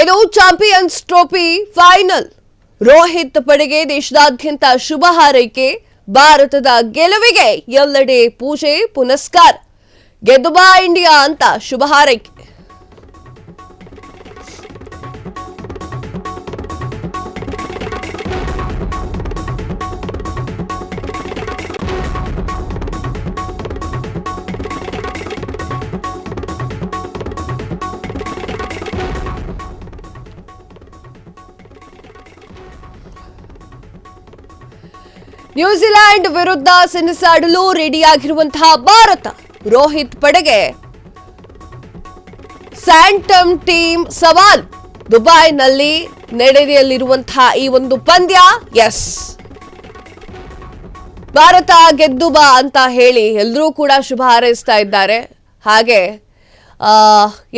ಇದು champions trophy final. Rohit ಪಡೆಗೆ ದೇಶದಾದ್ಯಂತ ಶುಭ ಹಾರೈಕೆ. ಭಾರತದ ಗೆಲುವಿಗೆ ಎಲ್ಲೆಡೆ ಪೂಜೆ ಪುನಸ್ಕಾರ. ಗೆದ್ದು ಬಾ ಇಂಡಿಯಾ ಅಂತ ಶುಭ ಹಾರೈಕೆ. ನ್ಯೂಜಿಲೆಂಡ್ ವಿರುದ್ಧ ಸೆಣಸಾಡಲು ರೆಡಿಯಾಗಿರುವಂತಹ ಭಾರತ. ರೋಹಿತ್ ಪಡೆಗೆ ಸ್ಯಾಂಟಮ್ ಟೀಮ್ ಸವಾಲ್. ದುಬೈನಲ್ಲಿ ನಡೆಯಲಿರುವಂತಹ ಈ ಒಂದು ಪಂದ್ಯ ಭಾರತ ಗೆದ್ದು ಬಾ ಅಂತ ಹೇಳಿ ಎಲ್ಲರೂ ಕೂಡ ಶುಭ ಹಾರೈಸ್ತಾ ಇದ್ದಾರೆ. ಹಾಗೆ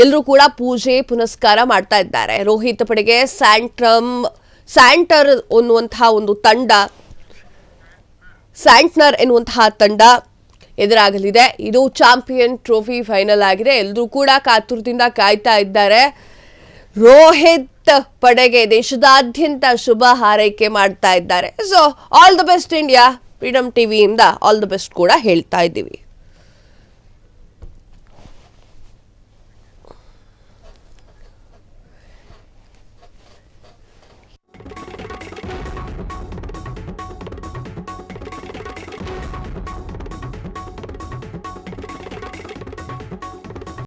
ಎಲ್ಲರೂ ಕೂಡ ಪೂಜೆ ಪುನಸ್ಕಾರ ಮಾಡ್ತಾ ಇದ್ದಾರೆ. ರೋಹಿತ್ ಪಡೆಗೆ ಸ್ಯಾಂಟರ್ ಅನ್ನುವಂತಹ ಒಂದು ತಂಡ, ಸ್ಯಾಂಟ್ನರ್ ಎನ್ನುವಂತಹ ತಂಡ ಎದುರಾಗಲಿದೆ. ಇದು ಚಾಂಪಿಯನ್ ಟ್ರೋಫಿ ಫೈನಲ್ ಆಗಿದೆ. ಎಲ್ಲರೂ ಕೂಡ ಕಾತುರದಿಂದ ಕಾಯ್ತಾ ಇದ್ದಾರೆ. ರೋಹಿತ್ ಪಡೆಗೆ ದೇಶದಾದ್ಯಂತ ಶುಭ ಹಾರೈಕೆ ಮಾಡ್ತಾ ಇದ್ದಾರೆ. So all the best India. Freedom ಟಿವಿಯಿಂದ ಆಲ್ ದ ಬೆಸ್ಟ್ ಕೂಡ ಹೇಳ್ತಾ ಇದ್ದೀವಿ.